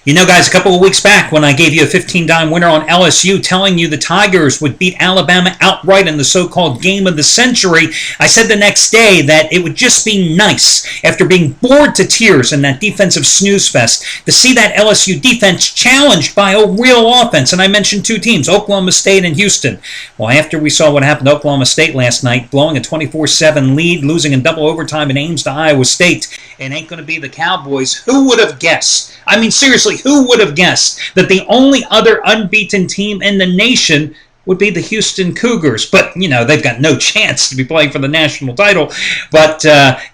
You know, guys, a couple of weeks back when I gave you a 15-dime winner on LSU, telling you the Tigers would beat Alabama outright in the so-called game of the century, I said the next day that it would just be nice, after being bored to tears in that defensive snooze fest, to see that LSU defense challenged by a real offense. And I mentioned two teams, Oklahoma State and Houston. Well, after we saw what happened to Oklahoma State last night, blowing a 24-7 lead, losing in double overtime in Ames to Iowa State, it ain't going to be the Cowboys. Who would have guessed? I mean, seriously, who would have guessed that the only other unbeaten team in the nation would be the Houston Cougars? But, you know, they've got no chance to be playing for the national title. But,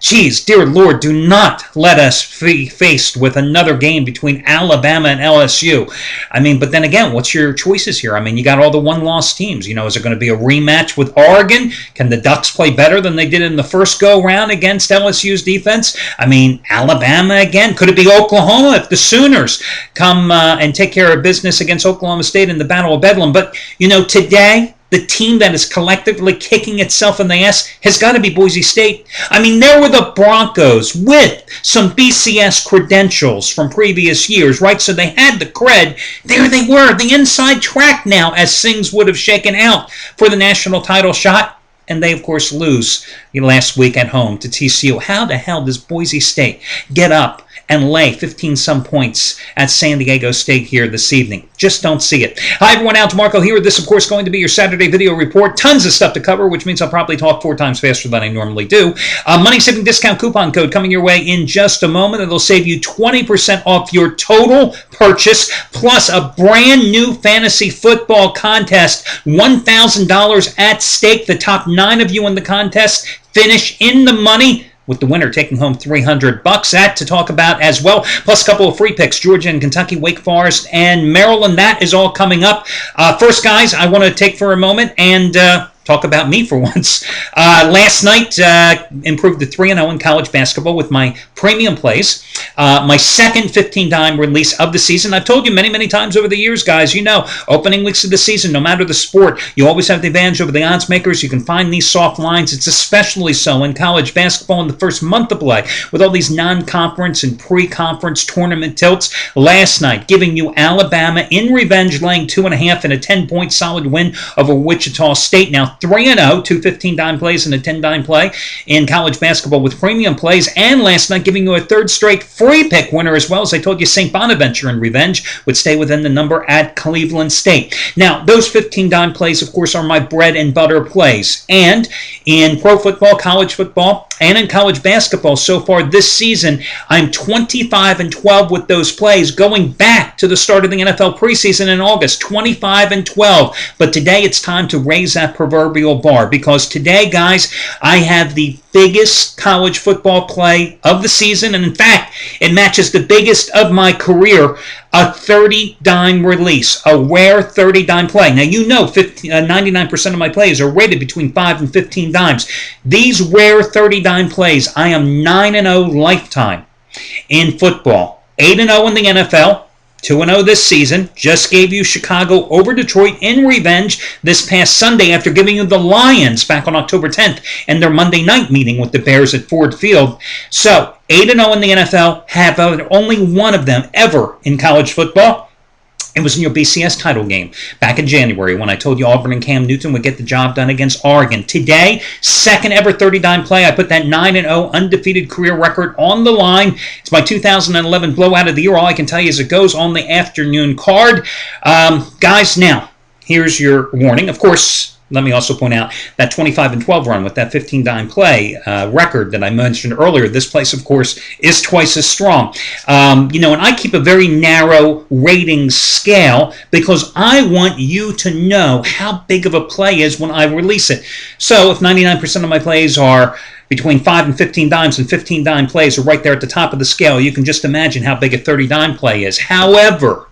geez, dear Lord, do not let us be faced with another game between Alabama and LSU. I mean, but then again, what's your choices here? I mean, you got all the one-loss teams. You know, is it going to be a rematch with Oregon? Can the Ducks play better than they did in the first go-round against LSU's defense? I mean, Alabama again? Could it be Oklahoma if the Sooners come and take care of business against Oklahoma State in the Battle of Bedlam? But, you know, today, the team that is collectively kicking itself in the ass has got to be Boise State. I mean, there were the Broncos with some BCS credentials from previous years, right? So they had the cred. There they were, the inside track now, as things would have shaken out for the national title shot. And they, of course, lose last week at home to TCU. How the hell does Boise State get up and lay 15-some points at San Diego State here this evening? Just don't see it. Hi, everyone. Al DeMarco here. This, of course, going to be your Saturday video report. Tons of stuff to cover, which means I'll probably talk 4 times faster than I normally do. Money-saving discount coupon code coming your way in just a moment. It'll save you 20% off your total purchase, plus a brand new fantasy football contest. $1,000 at stake. The top 9 of you in the contest finish in the money, with the winner taking home $300. That to talk about as well. Plus a couple of free picks, Georgia and Kentucky, Wake Forest, and Maryland. That is all coming up. First, guys, I want to take for a moment and talk about me for once. Last night, improved to 3-0 in college basketball with my premium plays. My second 15-dime release of the season. I've told you many, many times over the years, guys, you know, opening weeks of the season, no matter the sport, you always have the advantage over the odds makers. You can find these soft lines. It's especially so in college basketball in the first month of play, with all these non-conference and pre-conference tournament tilts. Last night, giving you Alabama in revenge, laying 2.5 in a 10-point solid win over Wichita State. Now, 3-0, 2 15-dime plays and a 10-dime play in college basketball with premium plays. And last night, giving you a third straight free pick winner as well. As I told you, St. Bonaventure in revenge would stay within the number at Cleveland State. Now, those 15-dime plays, of course, are my bread and butter plays. And in pro football, college football, and in college basketball so far this season, I'm 25-12 with those plays, going back to the start of the NFL preseason in August, 25-12. But today it's time to raise that proverbial bar, because today, guys, I have the biggest college football play of the season, and in fact, it matches the biggest of my career, a 30-dime release, a rare 30-dime play. Now, you know 99% of my plays are rated between 5 and 15 dimes. These rare 30-dime plays, I am 9-0 lifetime in football, 8-0 in the NFL, 2-0 this season. Just gave you Chicago over Detroit in revenge this past Sunday after giving you the Lions back on October 10th and their Monday night meeting with the Bears at Ford Field. So, 8-0 in the NFL, have only one of them ever in college football. It was in your BCS title game back in January when I told you Auburn and Cam Newton would get the job done against Oregon. Today, second ever 30-dime play. I put that 9-0 undefeated career record on the line. It's my 2011 blowout of the year. All I can tell you is it goes on the afternoon card. Guys, now, here's your warning. Of course, let me also point out that 25-12 run with that 15-dime play record that I mentioned earlier. This place, of course, is twice as strong. You know, and I keep a very narrow rating scale because I want you to know how big of a play is when I release it. So if 99% of my plays are between 5 and 15 dimes, and 15-dime plays are right there at the top of the scale, you can just imagine how big a 30-dime play is. However,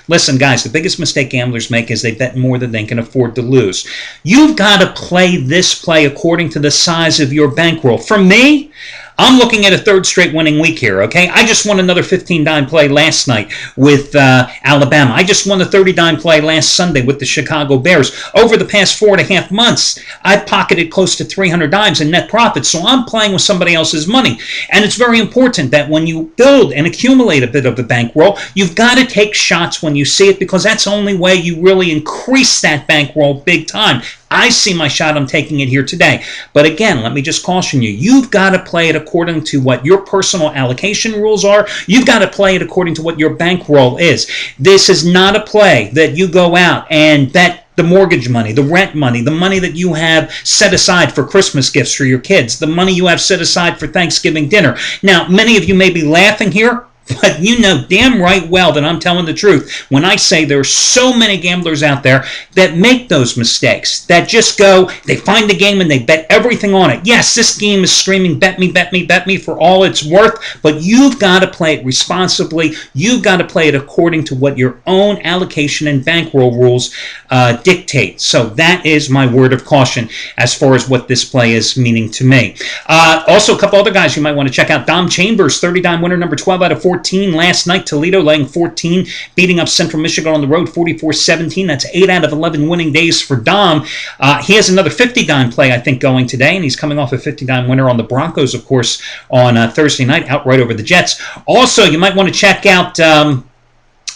listen, guys, the biggest mistake gamblers make is they bet more than they can afford to lose. You've got to play this play according to the size of your bankroll. For me, I'm looking at a third straight winning week here, okay? I just won another 15-dime play last night with Alabama. I just won a 30-dime play last Sunday with the Chicago Bears. Over the past 4.5 months, I've pocketed close to 300 dimes in net profit, so I'm playing with somebody else's money. And it's very important that when you build and accumulate a bit of a bankroll, you've got to take shots when you see it, because that's the only way you really increase that bankroll big time. I see my shot. I'm taking it here today. But again, let me just caution you. You've got to play it according to what your personal allocation rules are. You've got to play it according to what your bankroll is. This is not a play that you go out and bet the mortgage money, the rent money, the money that you have set aside for Christmas gifts for your kids, the money you have set aside for Thanksgiving dinner. Now, many of you may be laughing here, but you know damn right well that I'm telling the truth when I say there are so many gamblers out there that make those mistakes, that just go, they find the game and they bet everything on it. Yes, this game is screaming, bet me, bet me, bet me for all it's worth, but you've got to play it responsibly. You've got to play it according to what your own allocation and bankroll rules dictate. So that is my word of caution as far as what this play is meaning to me. Also, a couple other guys you might want to check out. Dom Chambers, 30-dime winner, number 12 out of 14 last night. Toledo laying 14, beating up Central Michigan on the road 44-17. That's 8 out of 11 winning days for Dom. He has another 50-dime play, I think, going today, and he's coming off a 50-dime winner on the Broncos, of course, on Thursday night, outright over the Jets. Also, you might want to check out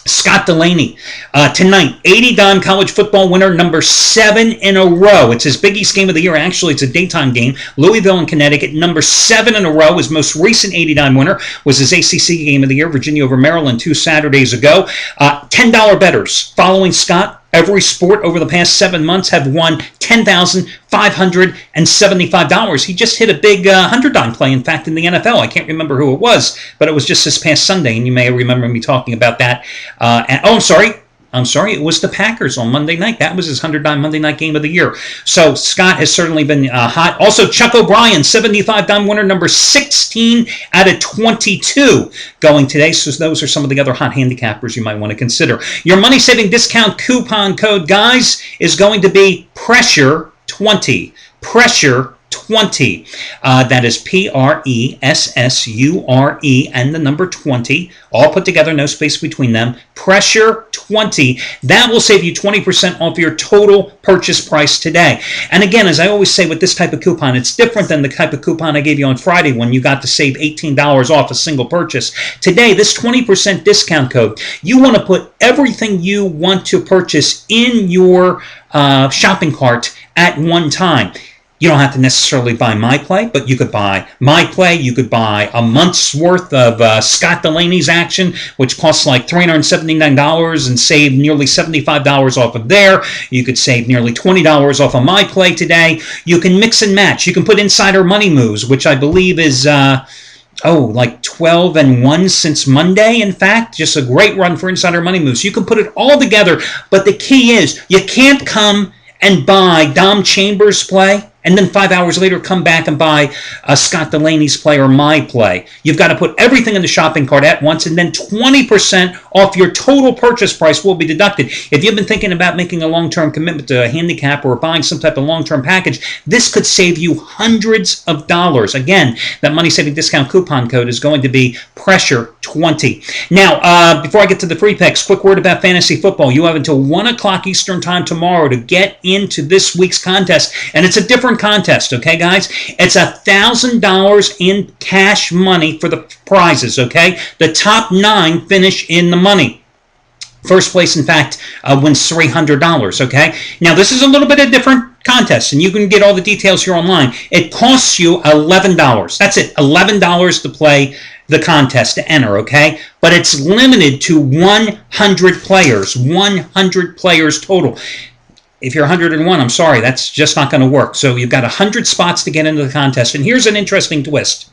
Scott Delaney. Tonight, 80-dime college football winner, number 7 in a row. It's his Big East game of the year. Actually, it's a daytime game. Louisville and Connecticut, number 7 in a row. His most recent 80-dime winner was his ACC game of the year, Virginia over Maryland, 2 Saturdays ago. $10 bettors following Scott. Every sport over the past 7 months have won $10,575. He just hit a big 100-dime play, in fact, in the NFL. I can't remember who it was, but it was just this past Sunday, and you may remember me talking about that. I'm sorry, it was the Packers on Monday night. That was his 100-dime Monday night game of the year. So Scott has certainly been hot. Also, Chuck O'Brien, 75-dime winner, number 16 out of 22 going today. So those are some of the other hot handicappers you might want to consider. Your money-saving discount coupon code, guys, is going to be PRESSURE20. PRESSURE20. That is PRESSURE and the number 20, all put together, no space between them. PRESSURE20. That will save you 20% off your total purchase price today. And again, as I always say with this type of coupon, it's different than the type of coupon I gave you on Friday when you got to save $18 off a single purchase. Today, this 20% discount code, you want to put everything you want to purchase in your shopping cart at one time. You don't have to necessarily buy MyPlay, but you could buy MyPlay. You could buy a month's worth of Scott Delaney's action, which costs like $379 and save nearly $75 off of there. You could save nearly $20 off of MyPlay today. You can mix and match. You can put Insider Money Moves, which I believe is like 12-1 since Monday. In fact, just a great run for Insider Money Moves. You can put it all together, but the key is you can't come and buy Dom Chambers' play and then 5 hours later come back and buy Scott Delaney's play or my play. You've got to put everything in the shopping cart at once, and then 20% off your total purchase price will be deducted. If you've been thinking about making a long-term commitment to a handicap or buying some type of long-term package, this could save you hundreds of dollars. Again, that money-saving discount coupon code is going to be PRESSURE20. Now, before I get to the free picks, quick word about fantasy football. You have until 1 o'clock Eastern Time tomorrow to get into this week's contest, and it's a different contest, okay, guys? It's $1,000 in cash money for the prizes, okay? The top 9 finish in the money. First place, in fact, wins $300, okay? Now, this is a little bit of different contest, and you can get all the details here online. It costs you $11. That's it, $11 to play the contest, to enter, okay? But it's limited to 100 players, 100 players total. If you're 101, I'm sorry, that's just not going to work. So you've got 100 spots to get into the contest. And here's an interesting twist.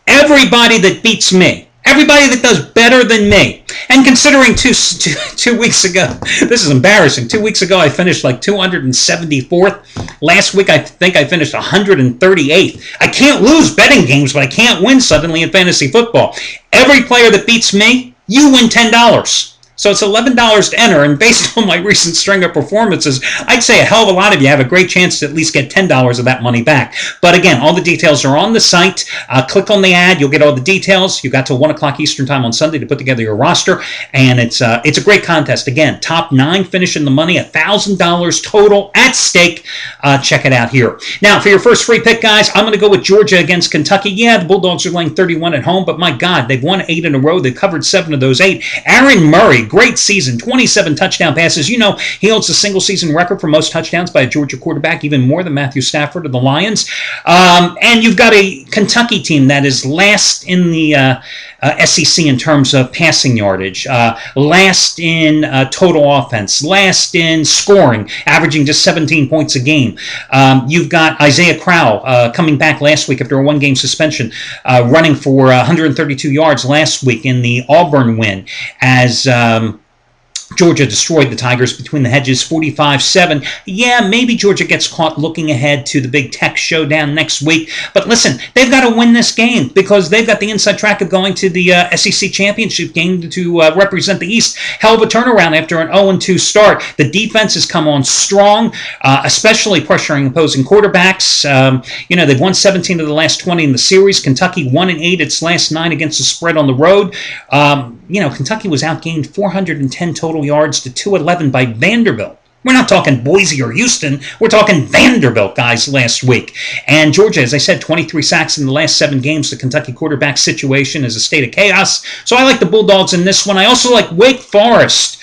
Everybody that beats me, everybody that does better than me, and considering two weeks ago, this is embarrassing. 2 weeks ago, I finished like 274th. Last week, I think I finished 138th. I can't lose betting games, but I can't win suddenly in fantasy football. Every player that beats me, you win $10. So it's $11 to enter, and based on my recent string of performances, I'd say a hell of a lot of you have a great chance to at least get $10 of that money back. But again, all the details are on the site. Click on the ad. You'll get all the details. You've got till 1 o'clock Eastern time on Sunday to put together your roster, and it's a great contest. Again, top 9 finish in the money, $1,000 total at stake. Check it out here. Now, for your first free pick, guys, I'm going to go with Georgia against Kentucky. Yeah, the Bulldogs are laying 31 at home, but my God, they've won 8 in a row. They've covered 7 of those 8. Aaron Murray, great season, 27 touchdown passes. You know, he holds the single-season record for most touchdowns by a Georgia quarterback, even more than Matthew Stafford of the Lions. And you've got a Kentucky team that is last in the SEC in terms of passing yardage, last in total offense, last in scoring, averaging just 17 points a game. You've got Isaiah Crowell coming back last week after a 1-game suspension, running for 132 yards last week in the Auburn win as Georgia destroyed the Tigers between the hedges 45-7. Yeah, maybe Georgia gets caught looking ahead to the Big Tech showdown next week. But listen, they've got to win this game because they've got the inside track of going to the SEC championship game to represent the East. Hell of a turnaround after an 0-2 start. The defense has come on strong, especially pressuring opposing quarterbacks. They've won 17 of the last 20 in the series. Kentucky 1-8 its last 9 against the spread on the road. Kentucky was outgained 410 total yards to 211 by Vanderbilt. We're not talking Boise or Houston. We're talking Vanderbilt, guys, last week. And Georgia, as I said, 23 sacks in the last 7 games. The Kentucky quarterback situation is a state of chaos. So I like the Bulldogs in this one. I also like Wake Forest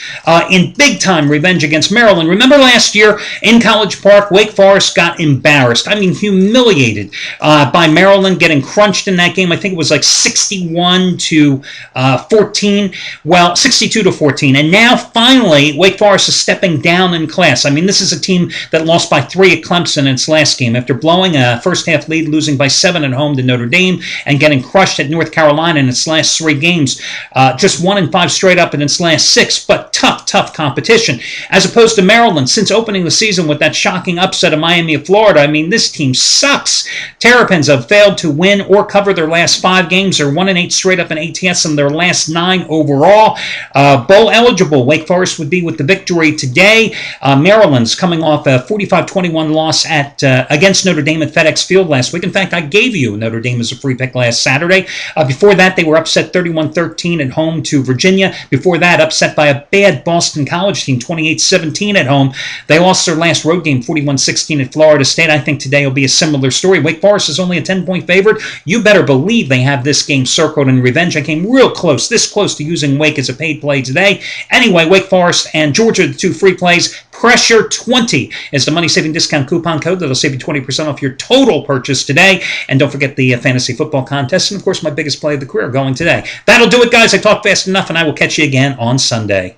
in big-time revenge against Maryland. Remember last year in College Park, Wake Forest got embarrassed. I mean, humiliated by Maryland, getting crunched in that game. I think it was like 61-14. Well, 62-14. And now, finally, Wake Forest is stepping down in class. I mean, this is a team that lost by 3 at Clemson in its last game after blowing a first-half lead, losing by 7 at home to Notre Dame, and getting crushed at North Carolina in its last 3 games. Just 1-5 straight up in its last 6, but tough competition. As opposed to Maryland, since opening the season with that shocking upset of Miami of Florida, I mean, this team sucks. Terrapins have failed to win or cover their last 5 games. They're 1-8 straight up in ATS in their last 9 overall. Bowl eligible, Wake Forest would be with the victory today. Maryland's coming off a 45-21 loss against Notre Dame at FedEx Field last week. In fact, I gave you Notre Dame as a free pick last Saturday. Before that, they were upset 31-13 at home to Virginia. Before that, upset by a bad Boston College team, 28-17 at home. They lost their last road game, 41-16 at Florida State. I think today will be a similar story. Wake Forest is only a 10-point favorite. You better believe they have this game circled in revenge. I came real close, this close to using Wake as a paid play today. Anyway, Wake Forest and Georgia, the 2 free plays. Pressure 20 is the money-saving discount coupon code that'll save you 20% off your total purchase today. And don't forget the fantasy football contest. And, of course, my biggest play of the career going today. That'll do it, guys. I talked fast enough, and I will catch you again on Sunday.